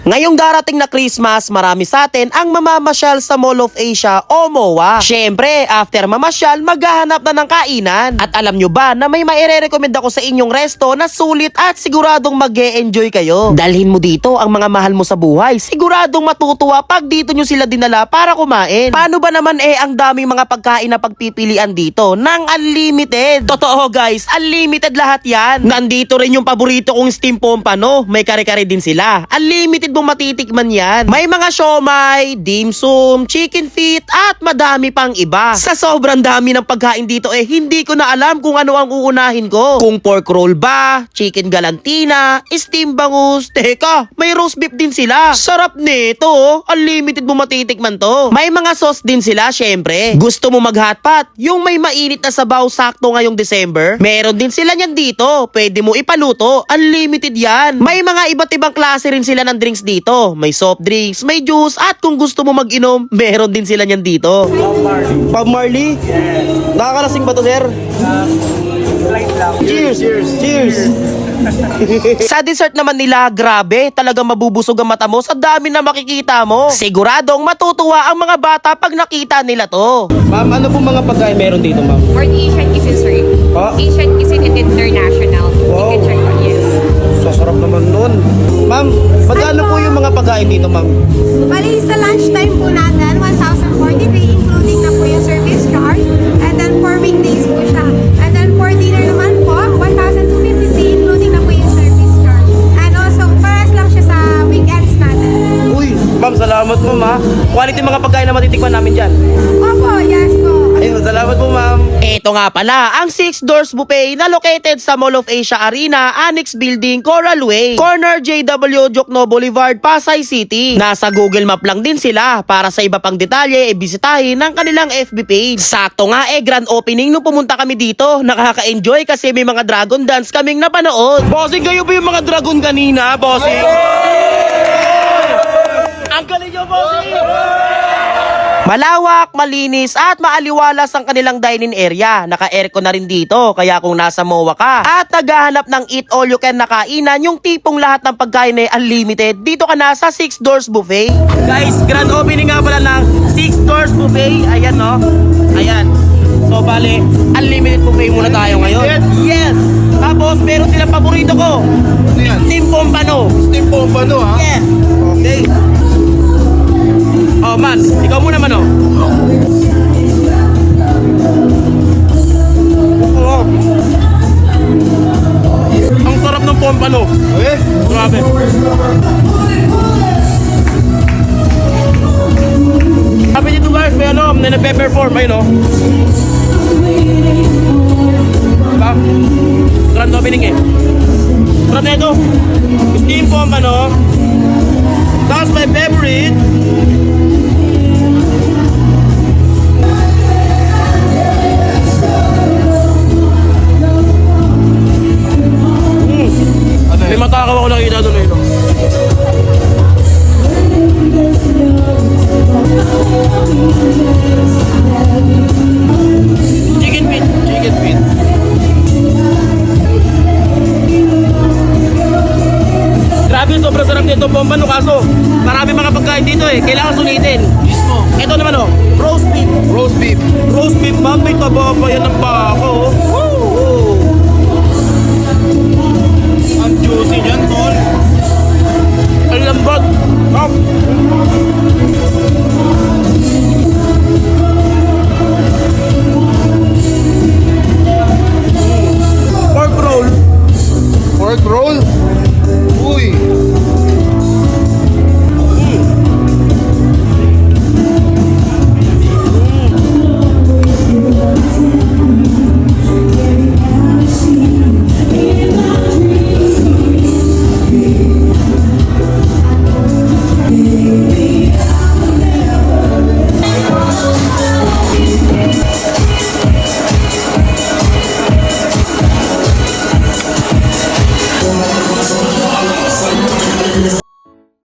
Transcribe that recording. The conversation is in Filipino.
Ngayong darating na Christmas, marami sa atin ang mamamasyal sa Mall of Asia o MOA. Syempre, after mamasyal, maghahanap na ng kainan. At alam nyo ba na may maire-recommend ako sa inyong resto na sulit at siguradong mag-e-enjoy kayo. Dalhin mo dito ang mga mahal mo sa buhay. Siguradong matutuwa pag dito nyo sila dinala para kumain. Paano ba naman ang daming mga pagkain na pagpipilian dito ng unlimited? Totoo guys, unlimited lahat yan. Nandito rin yung paborito kong steam pompano. May kare-kare din sila. Unlimited mong matitikman yan. May mga siomay, dim sum, chicken feet, at madami pang iba. Sa sobrang dami ng pagkain dito hindi ko na alam kung ano ang uunahin ko. Kung pork roll ba, chicken galantina, steam bangus, teka, may roast beef din sila. Sarap nito, unlimited mo matitikman to. May mga sauce din sila syempre. Gusto mo mag hotpot, yung may mainit na sabaw sakto ngayong December? Meron din sila niyan dito. Pwede mo ipaluto, unlimited yan. May mga iba't ibang klase rin sila ng drinks dito. May soft drinks, may juice, at kung gusto mo mag-inom, meron din sila niyan dito. Bob Marley? Yes. Nakakalasing ba to, sir? Cheers! Cheers! Cheers! Sa dessert naman nila, grabe, talagang mabubusog ang mata mo sa dami na makikita mo. Siguradong matutuwa ang mga bata pag nakita nila to. Ma'am, ano po mga pagkain meron dito, ma'am? For the Asian Cuisine, sir. Asian Cuisine and International. Wow. You can check on, yes. Sasarap naman nun. Ma'am, magkano po yung mga pagkain dito, ma'am? Bali, sa lunchtime po natin, 1,043, including na po yung service charge. And then for weekdays po siya. And then for dinner naman po, 1,253, including na po yung service charge. And also, paras lang siya sa weekends natin. Uy, ma'am, salamat po, ma. Quality mga pagkain na matitikman namin dyan. Opo, yes po. Ayun, salamat po, ma'am. Ito nga pala, ang Six Doors Buffet na located sa Mall of Asia Arena, Annex Building, Coral Way, corner JW Jokno Boulevard, Pasay City. Nasa Google Map lang din sila. Para sa iba pang detalye, bisitahin ng kanilang FB page. Sakto nga grand opening nung pumunta kami dito. Nakaka-enjoy kasi may mga dragon dance kaming napanood. Bossing, kayo ba yung mga dragon kanina, bossing? Ang galing nyo, bossing! Malawak, malinis at maaliwalas ang kanilang dining area. Naka-aircon na rin dito, kaya kung nasa MOA ka at naghahanap ng eat all you can na kainan, yung tipong lahat ng pagkain ay unlimited, dito ka na sa Six Doors Buffet. Guys, grand opening nga pala ng Six Doors Buffet. Ayan, no? Ayan. So, bale, unlimited buffet muna tayo ngayon. Yes! Tapos, meron silang paborito ko. Steam pompano. Steam pompano, ha? Yes! Okay. Oh man, ikaw muna man oh. Oh. Ang sarap ng pompano. Eh? Grabe. Sabi dito guys, may ano, may nagpe-perform, ayun oh. Diba? Grand opening Sarap na ito. Steam pompano. That's my favorite. May matakaw ako nakita doon eh. Chicken feet. Chicken feet. Grabe, sobrang sarap nito pompano kaso marami mga pagkain dito kailangan sulitin. Mismo. Ito naman roast beef. Roast beef. Roast beef, ma'am, may taba pa yan ng bako. Woo! Ang juicy niyan, tol. Ang lambot.